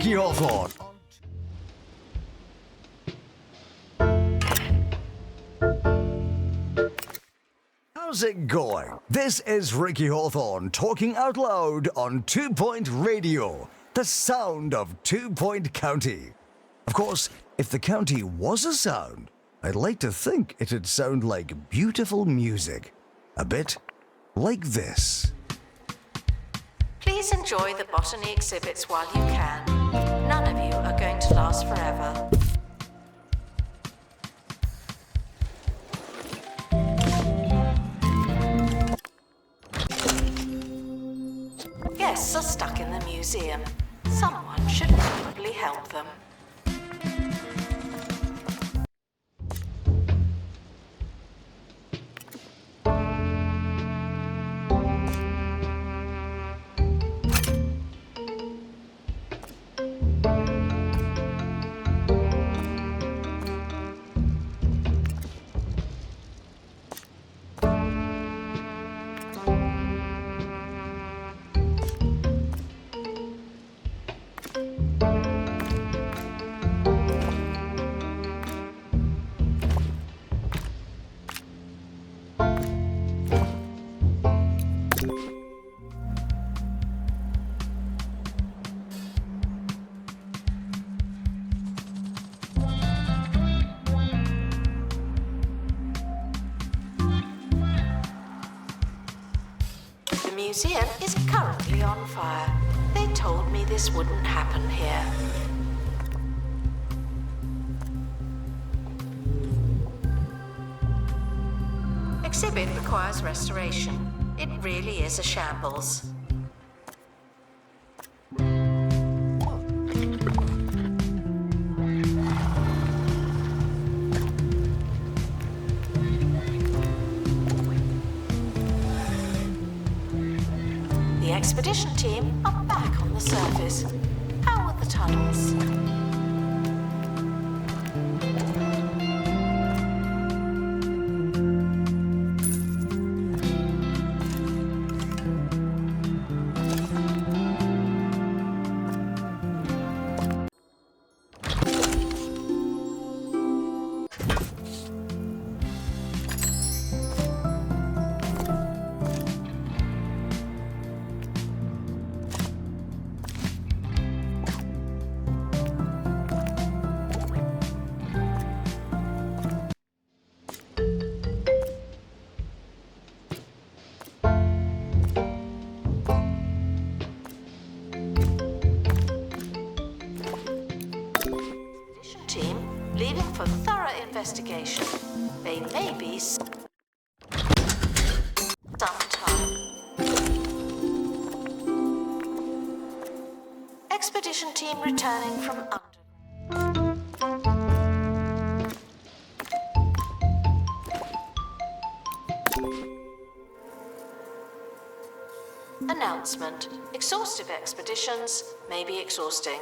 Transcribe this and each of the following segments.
Ricky Hawthorne. How's it going? This is Ricky Hawthorne talking out loud on 2 Point Radio, the sound of 2 Point County. Of course, if the county was a sound, I'd like to think it'd sound like beautiful music. A bit like this. Please enjoy the botany exhibits while you can. None of you are going to last forever. Guests are stuck in the museum. Someone should probably help them. The museum is currently on fire. They told me this wouldn't happen here. Exhibit requires restoration. It really is a shambles. The expedition team are back on the surface. How are the tunnels? Team leaving for thorough investigation. They may be sometime. Expedition team returning from under. Announcement. Exhaustive expeditions may be exhausting.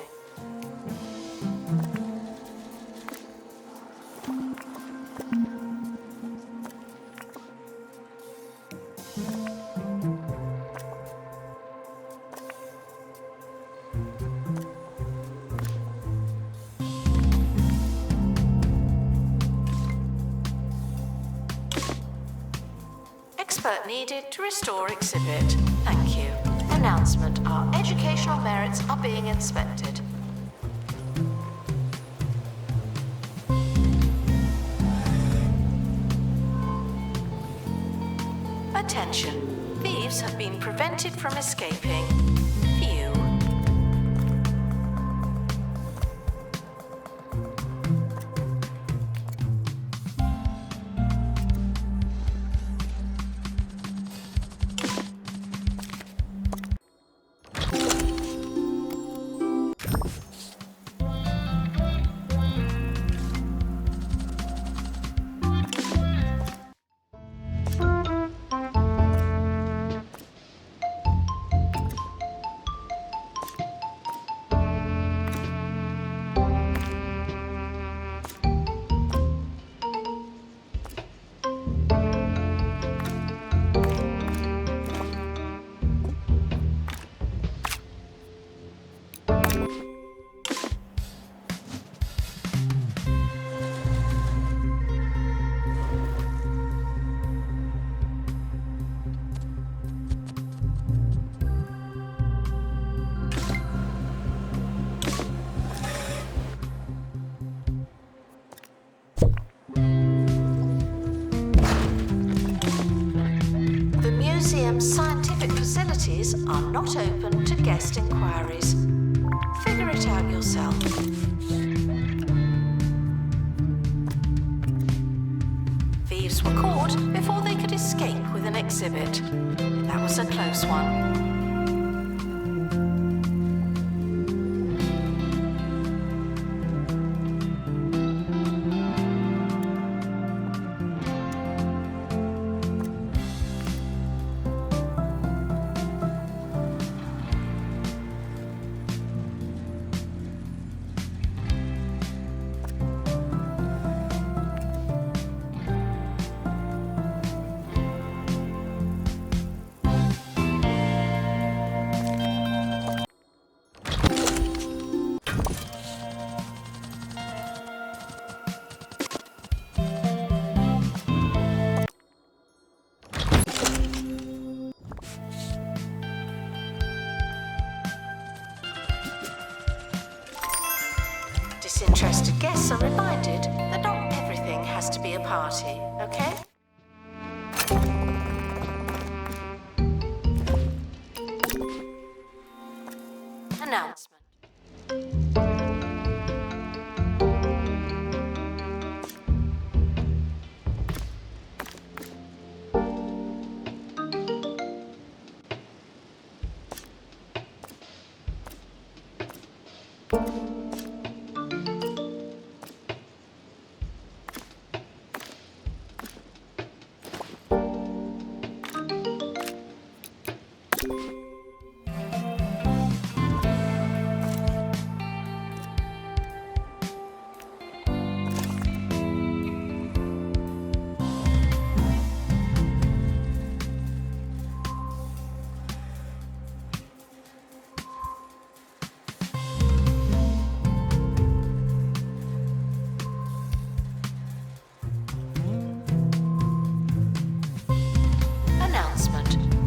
Expert needed to restore exhibit. Thank you. Announcement. Our educational merits are being inspected. Attention. Thieves have been prevented from escaping. Phew. museum's scientific facilities are not open to guest inquiries. Figure it out yourself. Thieves were caught before they could escape with an exhibit. That was a close one. Disinterested guests are reminded that not everything has to be a party, okay? Announcement.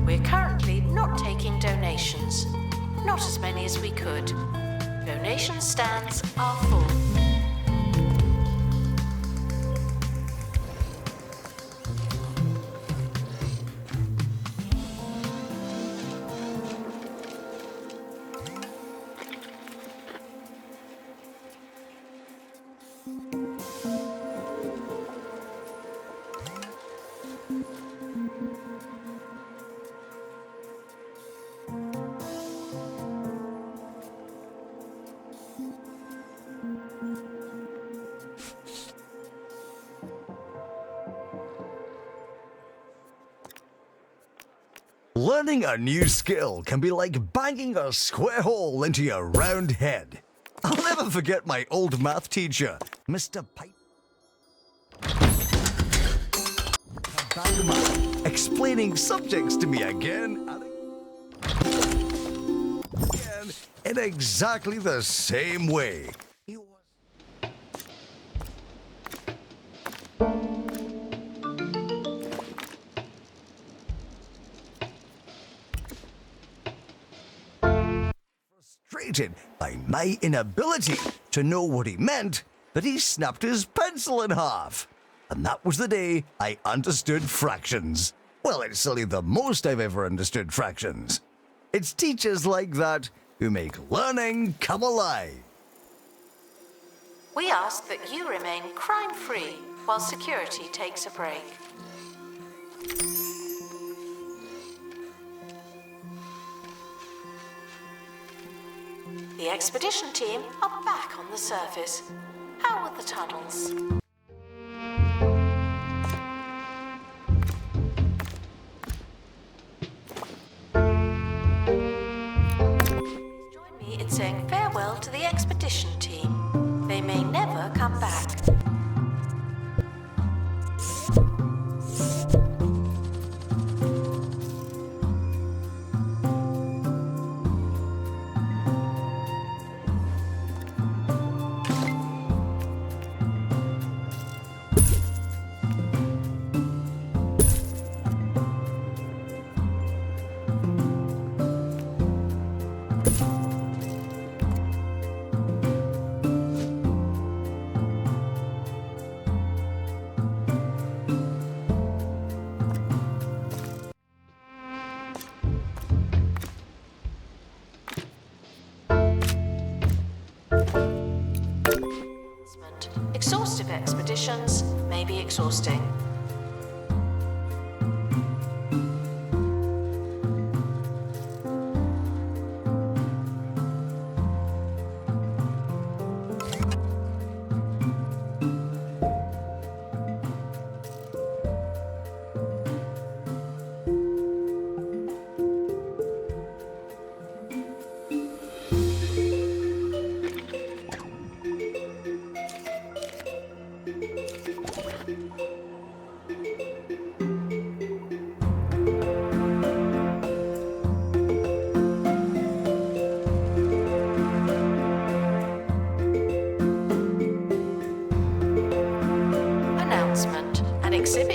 We're currently not taking donations. Not as many as we could. Donation stands are full. Learning a new skill can be like banging a square hole into your round head. I'll never forget my old math teacher, Mr. Bagman, explaining subjects to me again and again in exactly the same way. He was frustrated by my inability to know what he meant that he snapped his pencil in half. And that was the day I understood fractions. Well, it's silly the most I've ever understood fractions. It's teachers like that who make learning come alive. We ask that you remain crime-free while security takes a break. The expedition team are back on the surface. How are the tunnels? Join me in saying farewell to the expedition team. They may never come back.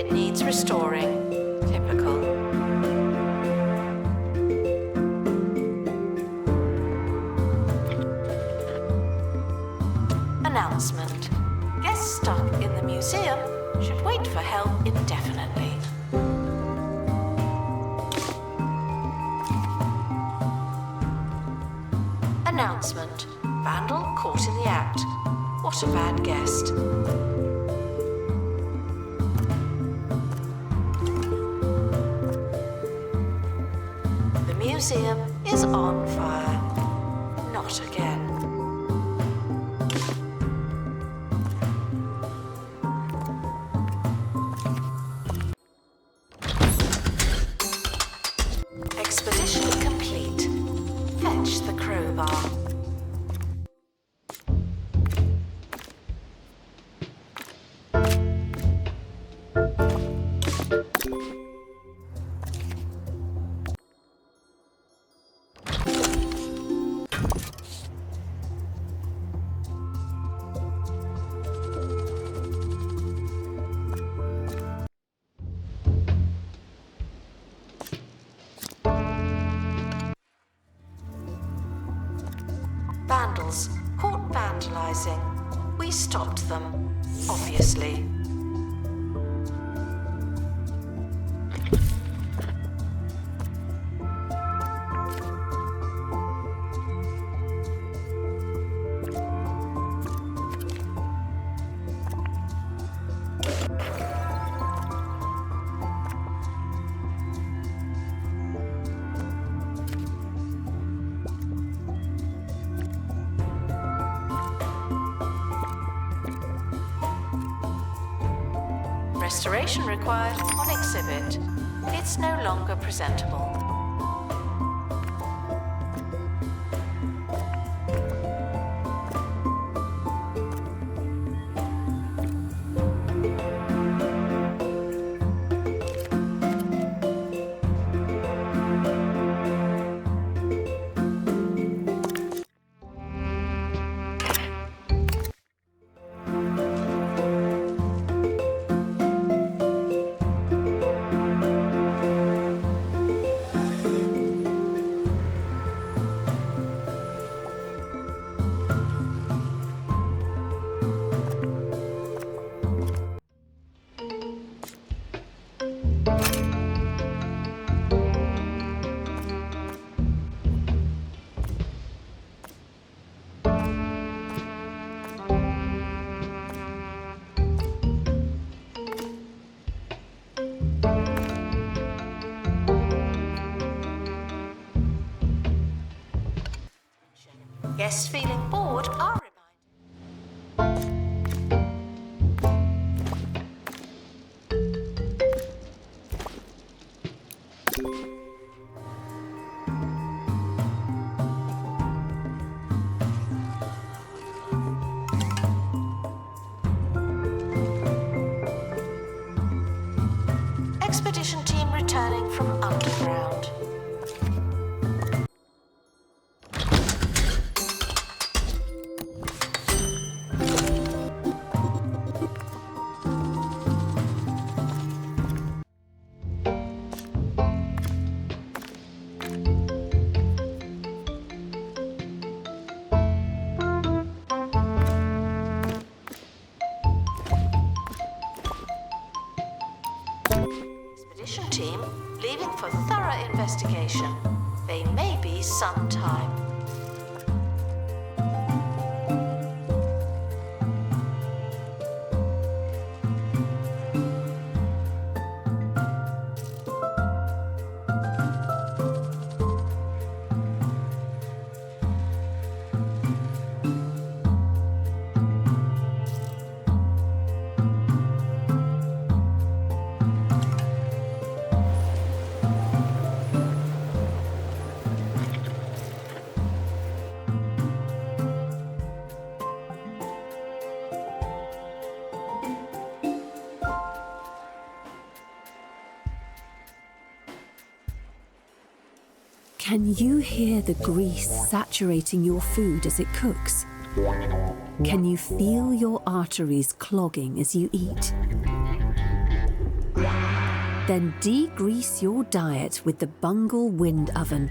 It needs restoring. Typical. Announcement. Guests stuck in the museum should wait for help indefinitely. Announcement. Vandal caught in the act. What a bad guest. The museum is on fire. Not again. Expedition complete. Fetch the crowbar. Vandals caught vandalizing. We stopped them, obviously. Restoration required on exhibit. It's no longer presentable. Guests feeling bored are reminded. Expedition team returning from underground. Expedition team leaving for thorough investigation. They may be some time. Can you hear the grease saturating your food as it cooks? Can you feel your arteries clogging as you eat? Then degrease your diet with the Bungle Wind Oven.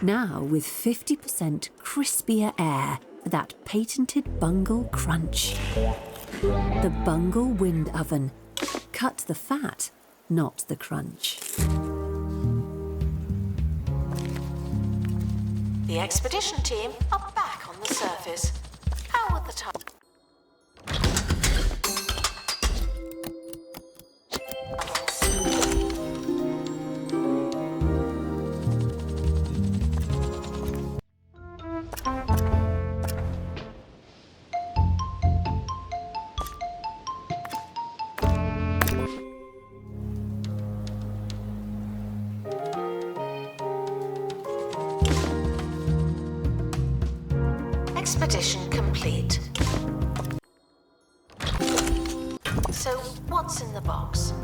Now with 50% crispier air for that patented Bungle crunch. The Bungle Wind Oven. Cut the fat, not the crunch. The expedition team are back on the surface. How would the time? Expedition complete. So, what's in the box?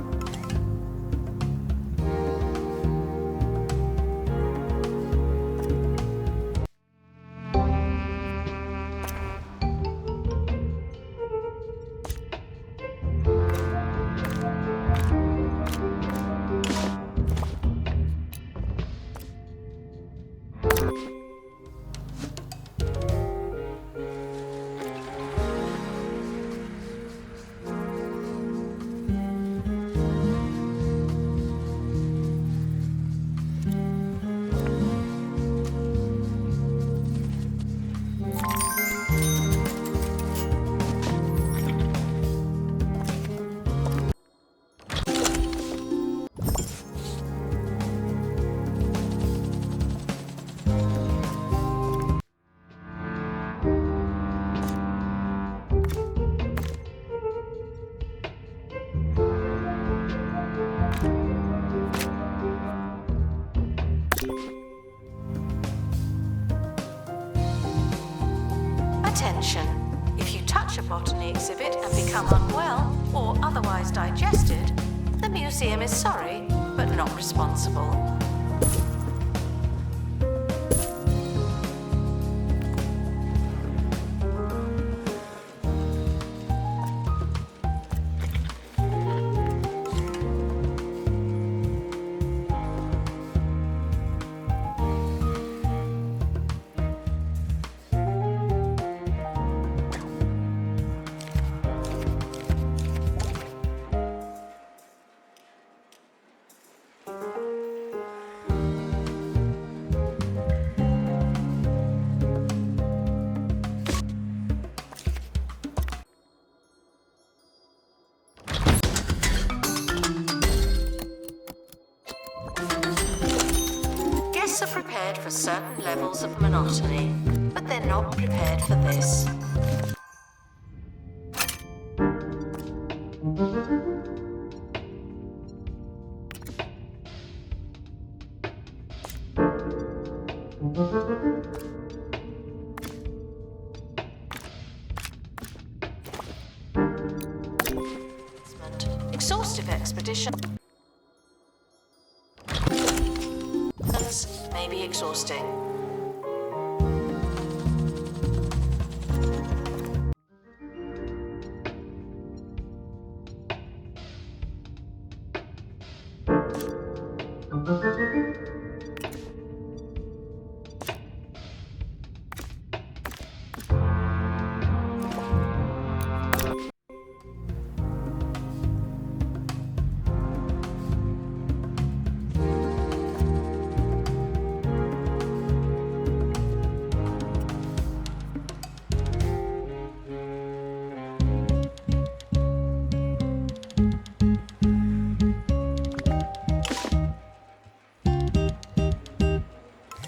Attention! If you touch a botany exhibit and become unwell or otherwise digested, the museum is sorry, but not responsible. Guests are prepared for certain levels of monotony, but they're not prepared for this. Exhaustive expedition may be exhausting.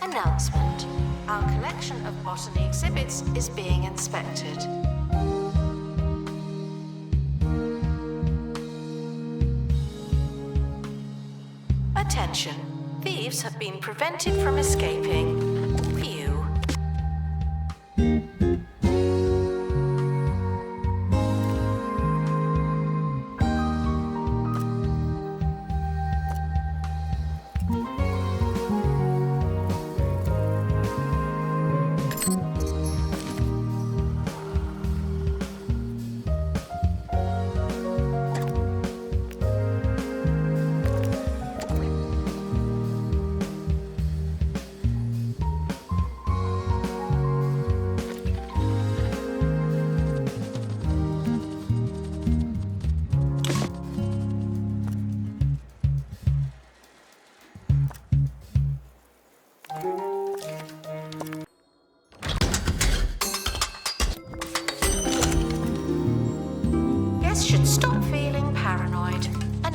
Announcement. Our collection of botany exhibits is being inspected. Attention. Thieves have been prevented from escaping. View.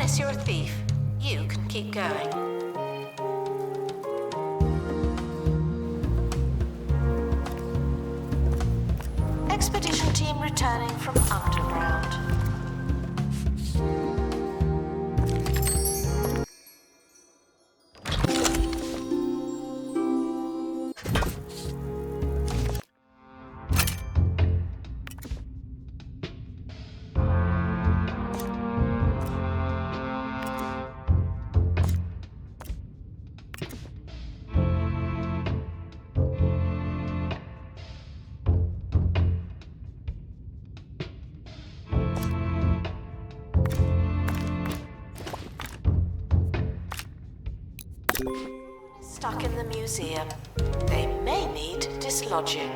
Unless you're a thief, you can keep going. Expedition team returning from underground. Stuck in the museum. They may need dislodging.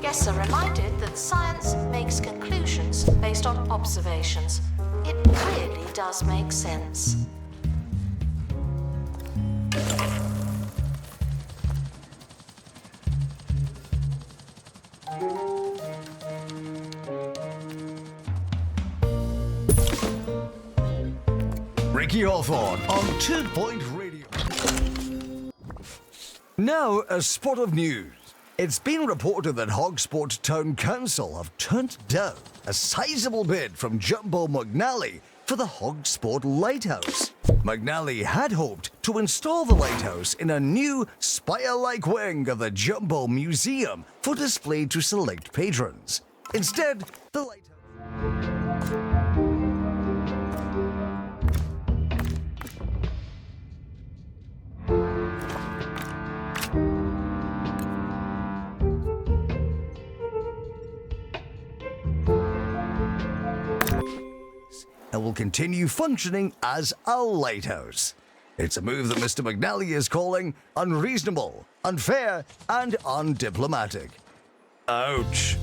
Guests are reminded that science makes conclusions based on observations. It really does make sense. Ricky Hawthorne on 2 Point Radio. Now, a spot of news. It's been reported that Hogsport Town Council have turned down a sizable bid from Jumbo McNally for the Hogsport Lighthouse. McNally had hoped to install the lighthouse in a new spire-like wing of the Jumbo Museum for display to select patrons. Instead, the lighthouse... and will continue functioning as a lighthouse. It's a move that Mr. McNally is calling unreasonable, unfair, and undiplomatic. Ouch.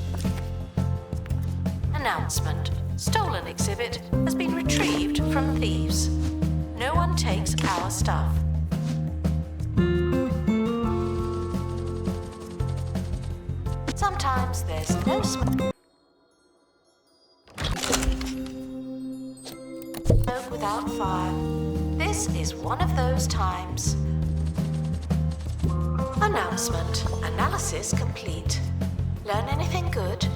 Announcement. Stolen exhibit has been retrieved from thieves. No one takes our stuff. Sometimes there's no smoke without fire. This is one of those times. Announcement. Analysis complete. Learn anything good?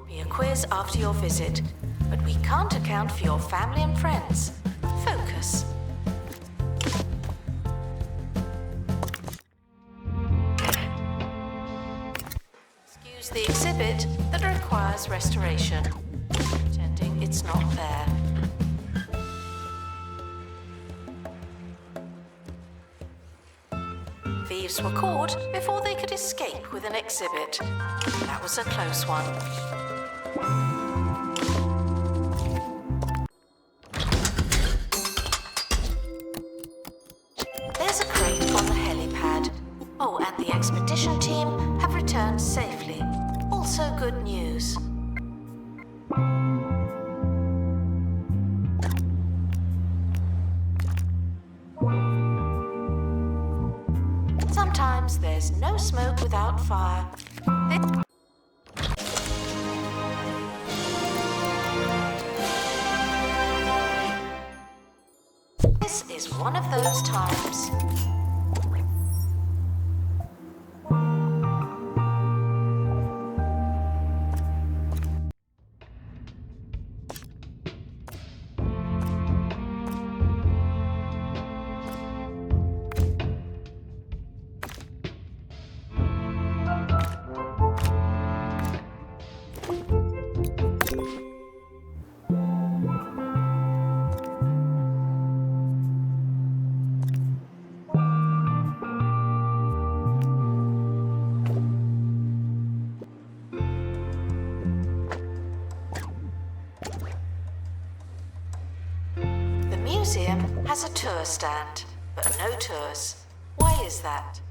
Be a quiz after your visit, but we can't account for your family and friends. Focus. Excuse the exhibit that requires restoration. Pretending it's not there. Thieves were caught before they could escape with an exhibit. That was a close one. There's a crate on the helipad. Oh, and the expedition team have returned safely. Also good news. Sometimes there's no smoke without fire. one of those times. The museum has a tour stand, but no tours. Why is that?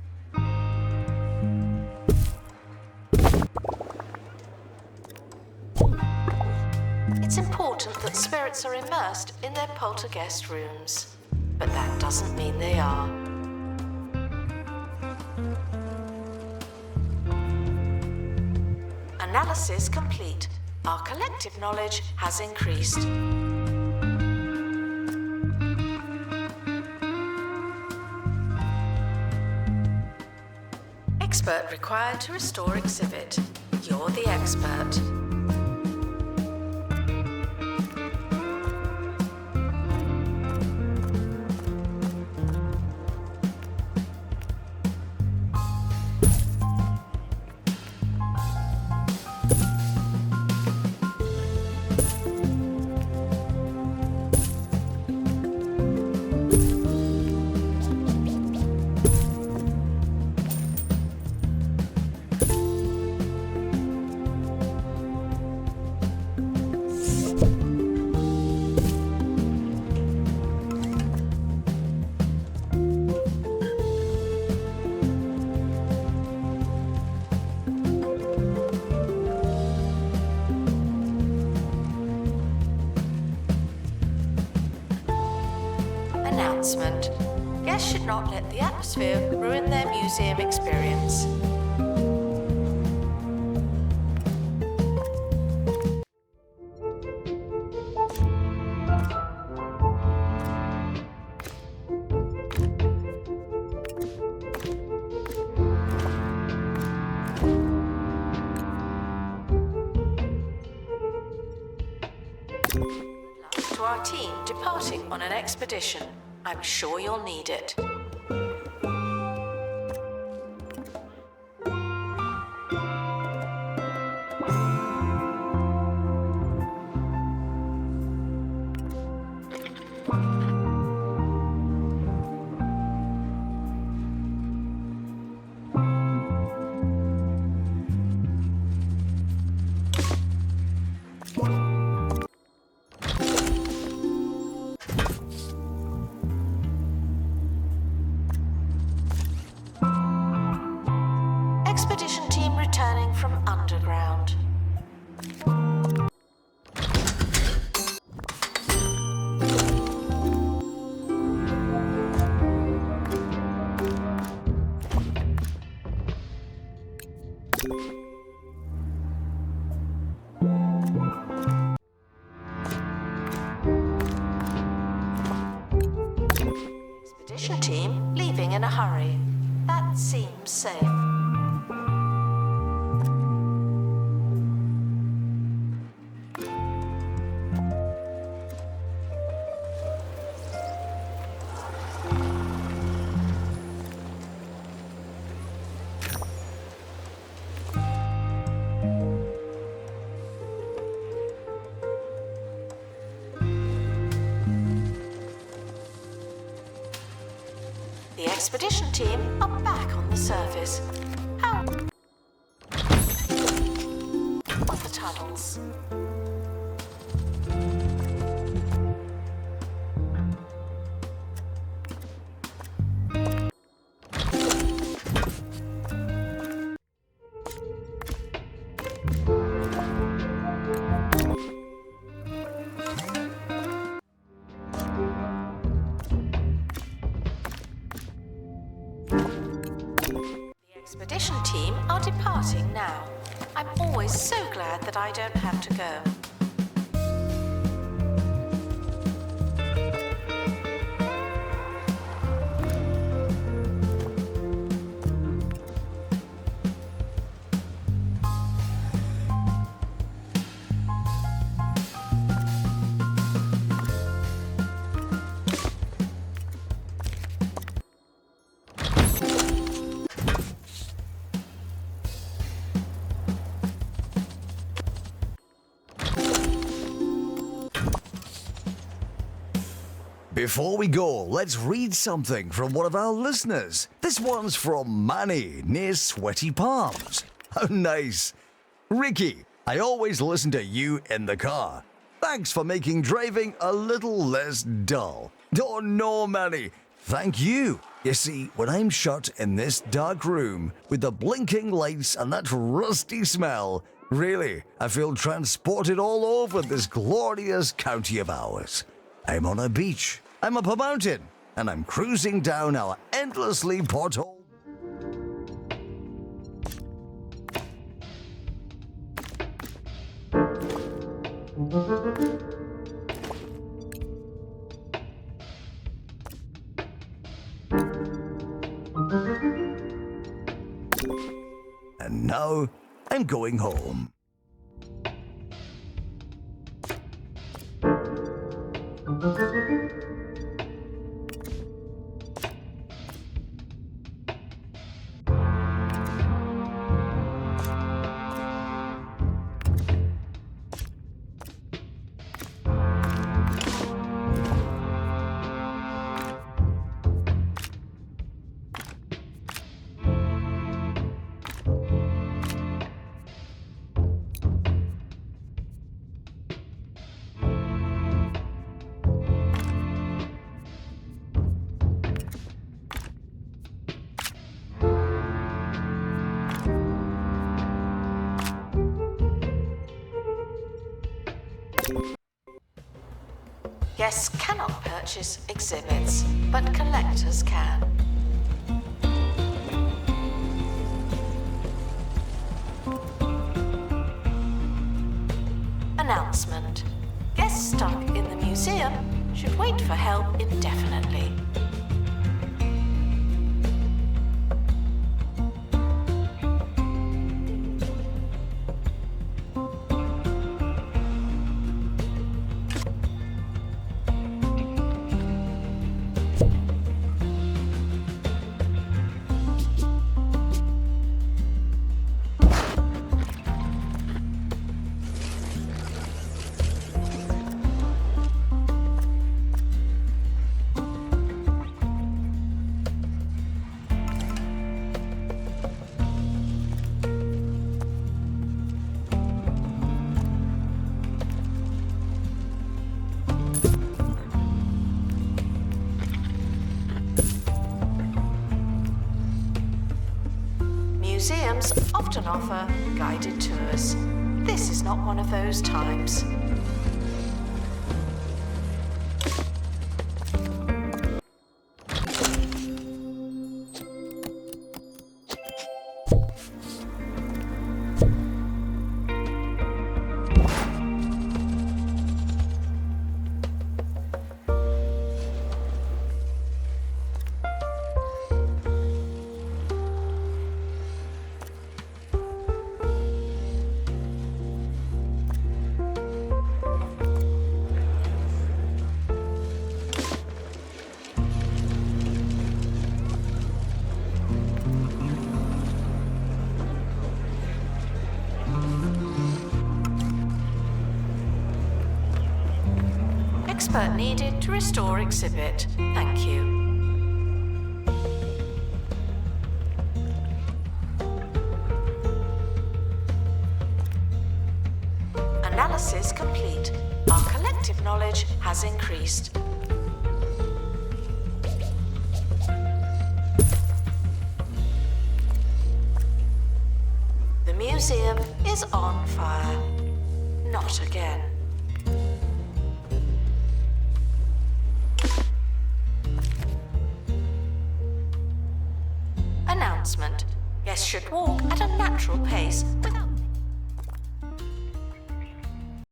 It's important that spirits are immersed in their poltergeist rooms, but that doesn't mean they are. Analysis complete. Our collective knowledge has increased. Expert required to restore exhibit. You're the expert. Announcement. Guests should not let the atmosphere ruin their museum experience. To our team departing on an expedition. I'm sure you'll need it. Expedition team returning from underground. Expedition team leaving in a hurry. That seems safe. The expedition team are back on the surface. How? Of the tunnels. Expedition team are departing now. I'm always so glad that I don't have to go. Before we go, let's read something from one of our listeners. This one's from Manny near Sweaty Palms. How nice. Ricky, I always listen to you in the car. Thanks for making driving a little less dull. Oh no, Manny. Thank you. You see, when I'm shut in this dark room with the blinking lights and that rusty smell, really, I feel transported all over this glorious county of ours. I'm on a beach, I'm up a mountain, and I'm cruising down our endlessly pothole. And now I'm going home. Guests cannot purchase exhibits, but collectors can. Announcement. Guests stuck in the museum should wait for help indefinitely. Museums often offer guided tours. This is not one of those times. Expert needed to restore exhibit. Thank you. Analysis complete. Our collective knowledge has increased. The museum is on fire. Not again. Announcement. Guests should walk at a natural pace with